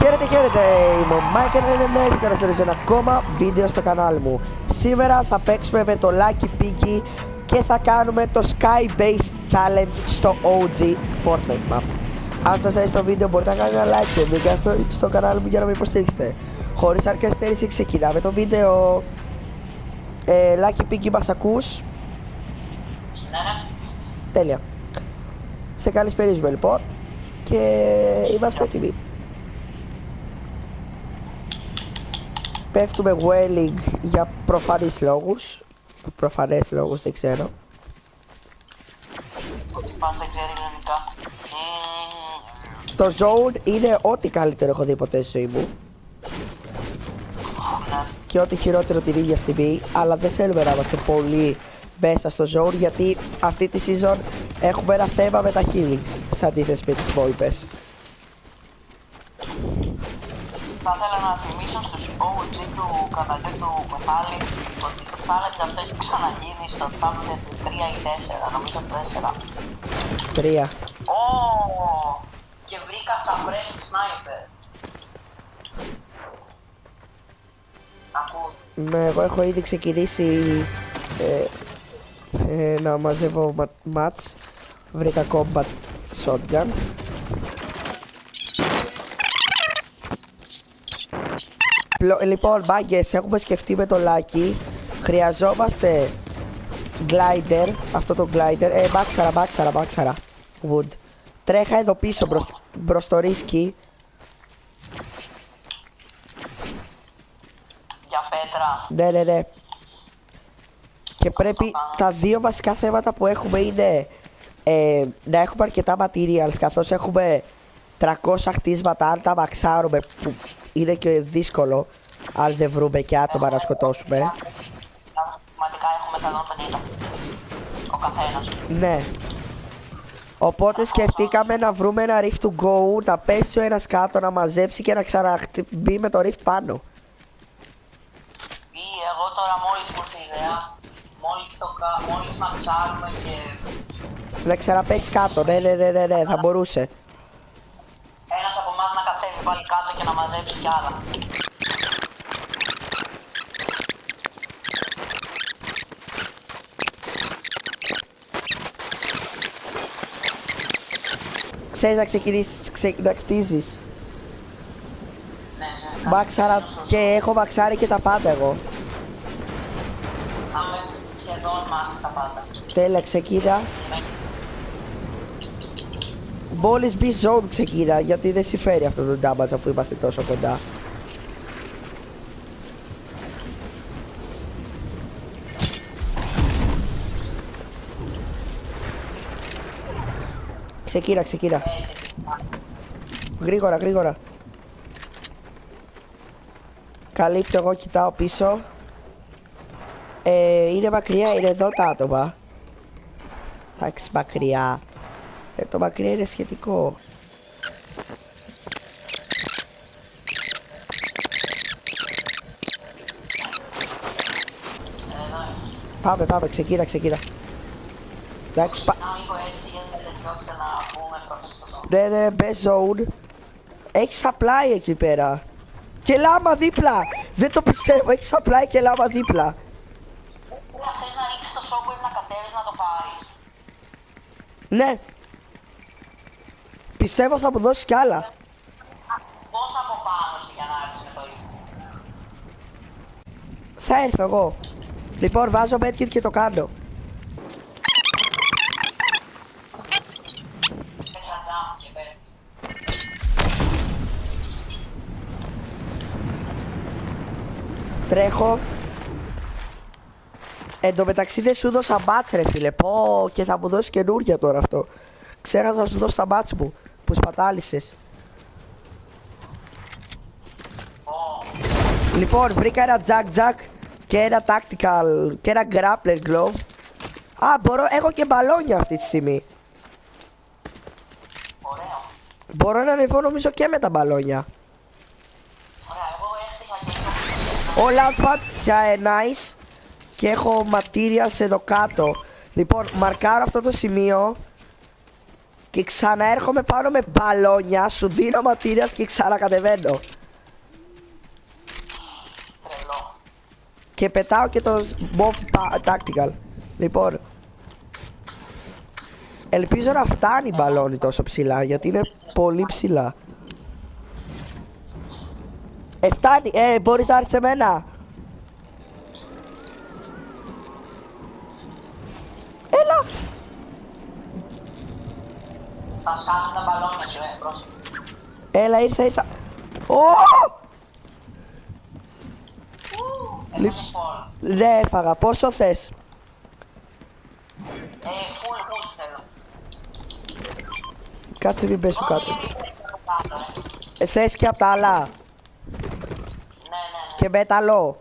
Χαίρετε, είμαι ο Michael και καλώς ήρθατε σε ένα ακόμα βίντεο στο κανάλι μου. Σήμερα θα παίξουμε με το Lucky Piggy και θα κάνουμε το Sky Base Challenge στο OG Fortnite Map. Αν σας αρέσει το βίντεο μπορείτε να κάνετε ένα like και μπείτε στο κανάλι μου για να με υποστηρίξετε. Χωρίς αρκεστέρηση ξεκινάμε το βίντεο. Lucky Piggy, μας ακούς? Ναι. Τέλεια. Σε καλησπερίζουμε λοιπόν και είμαστε έτοιμοι. Πέφτουμε whaling για προφανείς λόγους. Προφανές λόγους, δεν ξέρω. Ότι πας δεν ξέρει ελληνικά. Το zone είναι ό,τι καλύτερο έχω δει ποτέ στη ζωή μου. Ναι. Και ό,τι χειρότερο την ίδια στιγμή. Αλλά δεν θέλουμε να είμαστε πολύ μέσα στο zone, γιατί αυτή τη season έχουμε ένα θέμα με τα healings σε αντίθεση με τις υπόλοιπες. Θα ήθελα να θυμίσω στους OG του καναλιού του Μιχάλη ότι το challenge αυτό έχει ξαναγίνει στο tablet 3 ή 4, νομίζω 4. 3. Και βρήκα σαν fresh sniper. Ακούς. Ναι, εγώ έχω ήδη ξεκινήσει να μαζεύω mats. Βρήκα combat shotgun. Λοιπόν, μπάγκες, έχουμε σκεφτεί με το Lucky. Χρειαζόμαστε glider, αυτό το glider. Μπάξαρα. Wood. Τρέχα εδώ πίσω μπρος το ρίσκι. Για πέτρα. Ναι. Και πρέπει τα δύο βασικά θέματα που έχουμε είναι να έχουμε αρκετά materials, καθώς έχουμε 300 χτίσματα. Αν τα μαξάρουμε, που είναι και δύσκολο αν δεν βρούμε και άτομα να σκοτώσουμε. Πραγματικά έχουμε 150 ο καθένας. Ναι. Οπότε σκεφτήκαμε να βρούμε ένα rift to go, να πέσει ο ένας κάτω, να μαζέψει και να ξαναμπεί με το rift πάνω. Ή εγώ τώρα μόλις μου ήρθε η ιδέα, μόλις μαξάρουμε και... Να ξαναπέσει κάτω, ναι, θα μπορούσε. Ένας από εμάς να κατέβει πάλι κάτω και να μαζέψει κι άλλα. Ξέρεις να ξεκινήσεις να κτίζεις. Ναι. Μάξαρα και έχω μαξάρει και τα πάντα εγώ. Άμε σχεδόν μάθει τα πάντα. Τέλεια, ξεκίνα. Μόλις μπει zone ξεκίνα, γιατί δεν συμφέρει αυτό το damage αφού είμαστε τόσο κοντά. Ξεκίνα. Γρήγορα. Καλύπτω, εγώ κοιτάω πίσω. Είναι μακριά, είναι εδώ τα άτομα. Εντάξει, μακριά. Το μακριά είναι σχετικό. Πάμε, ξεκίνα. Εντάξει, Να λίγο έτσι ώστε να πούμε πρώτα στο ναι, best zone. Έχει supply εκεί πέρα. Και λάμα δίπλα. Δεν το πιστεύω, έχει supply και λάμα δίπλα. Θες να ρίξεις το σόκο ή να κατέβεις να το πάρεις? Ναι. Πιστεύω θα μου δώσει κι άλλα. Πώς από πάνω σου για να έρθεις με το ίδιο? Θα έρθω εγώ. Λοιπόν, βάζω medkit και το κάνω. Θες να jump και πέρα. Τρέχω. Εν τω μεταξύ δεν σου δώσα μπάτς ρε φίλε. Πω, και θα μου δώσει καινούργια τώρα αυτό. Ξέχασα να σου δώσω τα μπάτς μου που σπατάλησες. Λοιπόν, βρήκα ένα jack και ένα tactical και ένα grappler glove. Έχω και μπαλόνια αυτή τη στιγμή. Ωραίο. Μπορώ να ανεβώ νομίζω και με τα μπαλόνια. Ωραία, εγώ έχτισα και λίγο. Ο launchpad για nice. Και έχω materials εδώ κάτω. Λοιπόν, μαρκάρω αυτό το σημείο. και ξαναέρχομαι πάνω με μπαλόνια, σου δίνω materials και ξανακατεβαίνω. Τρελό. Και πετάω και το mob tactical. Λοιπόν, ελπίζω να φτάνει η μπαλόνι τόσο ψηλά, γιατί είναι πολύ ψηλά. Φτάνει, μπορείς να έρθεις σε μένα. Έλα. Θα σκάσουν τα μπαλόνια σου, πρόσεχε. Έλα, ήρθα. Ω! Έφαγες φόλ. Δεν έφαγα, πόσο θες? Φουλ θέλω. Κάτσε μην πέσω κάτω. Όχι, δεν θέλω κάτω, Θες και απ' τα άλλα. Ναι. Και μέταλλο.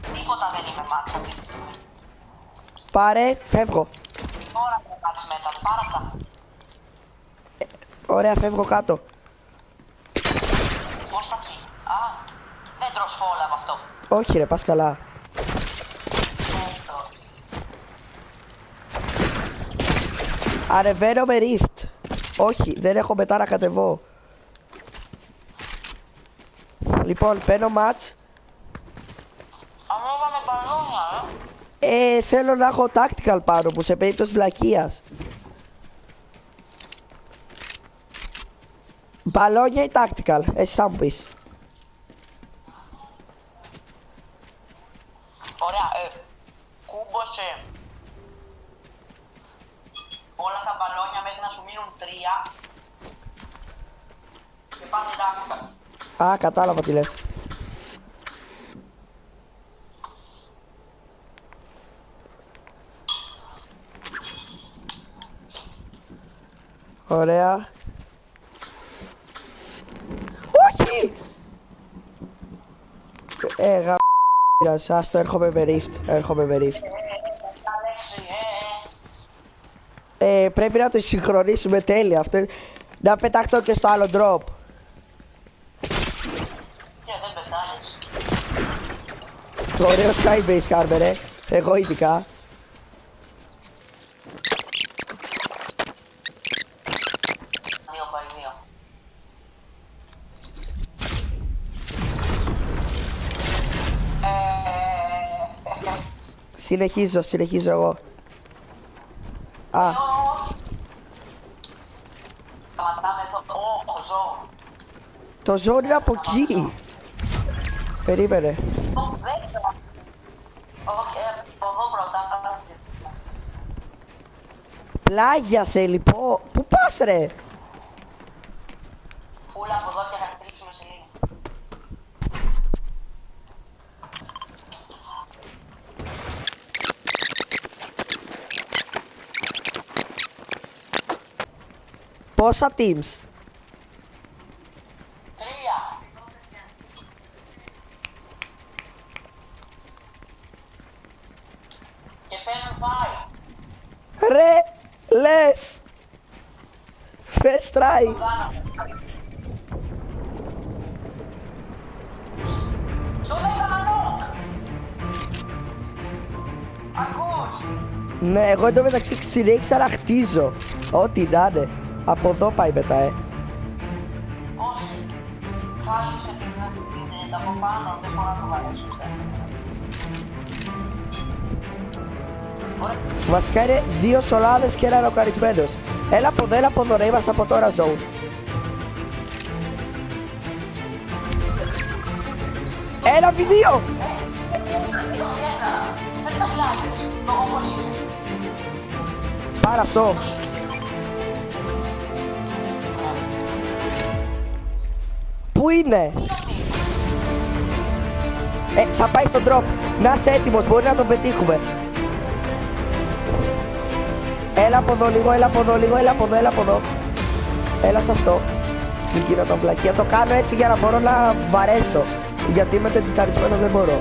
Τίποτα δεν είμαι max αυτή τη στιγμή. Πάρε, φεύγω. Τώρα θα πάρεις metal, πάρα αυτά. Ωραία, φεύγω κάτω. Πώς θα φύγει. Α, δεν τρως φόλ από αυτό. Όχι ρε, πας καλά. Έστω. Ανεβαίνω με rift. Όχι, δεν έχω μετά να κατεβώ. Λοιπόν, παίρνω match. Ανέβαμε μπαλόνια, Θέλω να έχω tactical πάνω μου σε περίπτωση βλακείας. Μπαλόνια ή tactical, εσύ θα μου πεις. Ωραία, κούμπωσε όλα τα μπαλόνια μέχρι να σου μείνουν 3 και πάνε τάκτα. Α, κατάλαβα τι λες. Ωραία. Όχι! Άστο, έρχομαι με rift. Αλέξη, Πρέπει να το συγχρονίσουμε τέλεια αυτό. Να πεταχτώ και στο άλλο drop. και δεν πετάγεις. Το ωραίο skybase κάνουμε ρε. Εγώ ειδικά. Δύο πάει δύο. Συνεχίζω εγώ. Α, Σταματάμε εδώ. Ω, ζω. το zone είναι από εκεί. Περίμενε. Όχι, από εδώ πρώτα. Πλάγια θέλει, πού πας ρε. Φούλα από εδώ και θα χτρίψουμε σε λίγο. Πόσα teams? 3. Και παίζουν fire. Ρε, λες. First try. Κάναμε. Το έκανα knock. Ακούς. Ναι, εγώ εντωμεταξύ συνέχισα να χτίζω. Ό,τι να είναι. Από εδώ πάει μετά, Όχι. Χάλισε την από πάνω. Δεν μπορώ να το βαρέσω. Ωραία. Βασικά είναι 2 σολάδες και ένα ροκαρισμένος. Έλα από εδώ, ρε, είμαστε από τώρα zone. Ένα βι 2. Δεν τα κλάδες. Το όπως είσαι. Πάρε αυτό. Πού είναι? Θα πάει στο drop. Να είσαι έτοιμος, μπορεί να τον πετύχουμε. Έλα από εδώ λίγο, έλα από εδώ λίγο, έλα από εδώ. Έλα σε αυτό. Μην γίνω τα πλακία. Το κάνω έτσι για να μπορώ να βαρέσω. Γιατί με το εντυταρισμένο δεν μπορώ.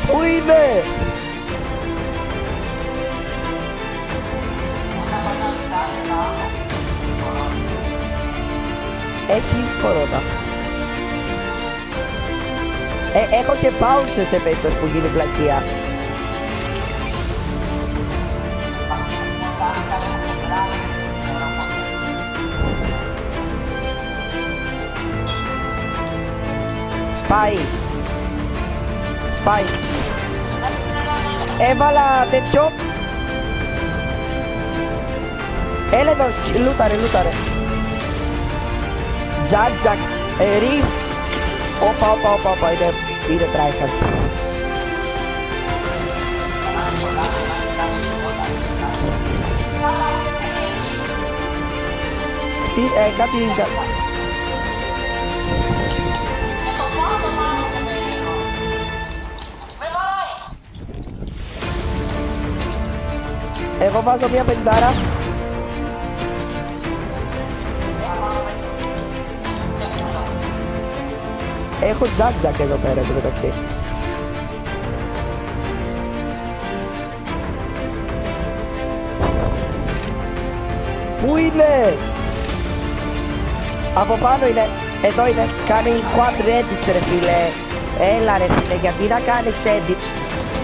Πού είναι? Ένα Έχει κορώνα. Έχω και bouncer σε περίπτωση που γίνει πλακία. Αυτοί που τα λέγουν και γράμμες. Σπάει. Σπάει. Έβαλα τέτοιο. Έλα εδώ, λούταρε. Τζακ. Ρίφ. Όπα, είναι tryhard. Κάτι... Εγώ βάζω μια πεντάρα. Έχω τζακ εδώ πέρα το μεταξύ. Πού είναι? Από πάνω είναι. Εδώ είναι. Κάνει quad edits ρε φίλε. Έλα ρε φίλε, γιατί να κάνεις edits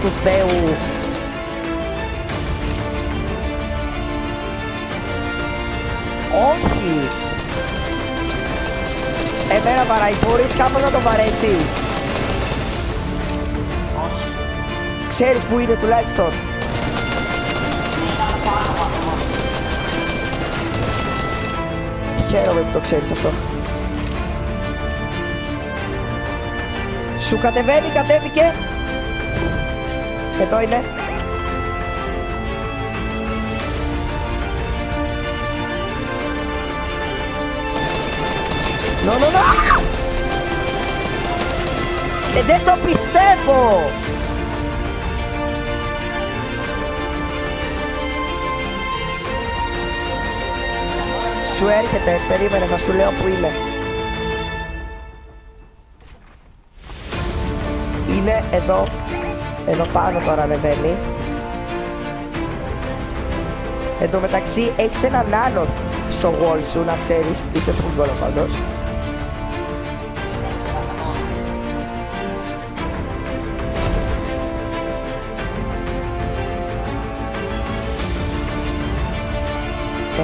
του Θεού? Όχι. Εμένα βαράει, μπορείς κάπως να το βαρέσεις? Ξέρεις που είναι τουλάχιστον? Χαίρομαι που το ξέρεις αυτό. Σου κατέβηκε. Εδώ είναι. No. Δεν το πιστεύω. Σου έρχεται, περίμενε, θα σου λέω που είναι. Είναι εδώ. Εδώ πάνω τώρα ανεβαίνει. Εν τω μεταξύ έχεις έναν άλλο στο wall σου, να ξέρεις. Είσαι φούγκολο πάντως.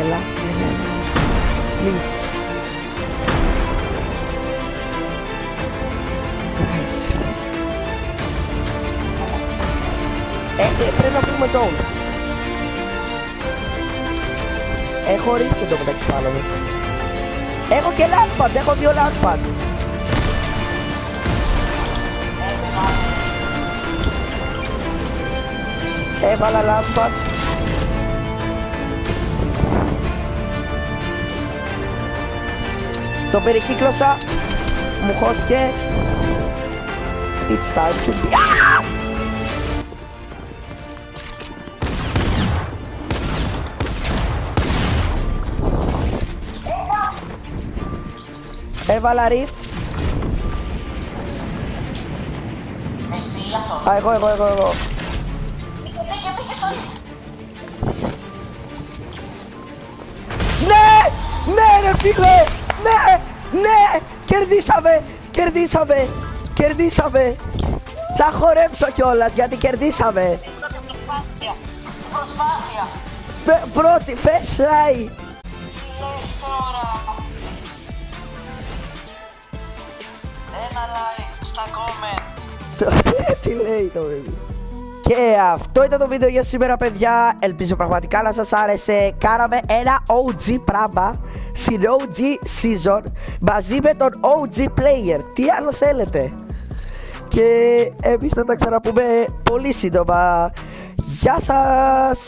Έλα, ναι. Please. Nice. Πρέπει να πούμε zone. Έχω ρίχνει και το μεταξύ πάνω μου. Έχω και launchpad, έχω 2 launchpad. Έβαλα launchpad. Το περικύκλωσα. Μου χώθηκε. It's time to be... Έβαλα ριφ. Εσύ αυτός. Α, εγώ. Πήγε στο ριφ. Ναι ρε φίλε. Ναι. Κερδίσαμε. Θα χορέψω κιόλας γιατί κερδίσαμε. Προσπάθεια. Πρώτη, first try. Τι λες τώρα? Ένα like στα comments. Τι λέει το παιδί? Και αυτό ήταν το βίντεο για σήμερα παιδιά. Ελπίζω πραγματικά να σας άρεσε. Κάναμε ένα OG πράγμα στην OG season μαζί με τον OG player. Τι άλλο θέλετε? Και εμείς θα τα ξαναπούμε πολύ σύντομα. Γεια σας.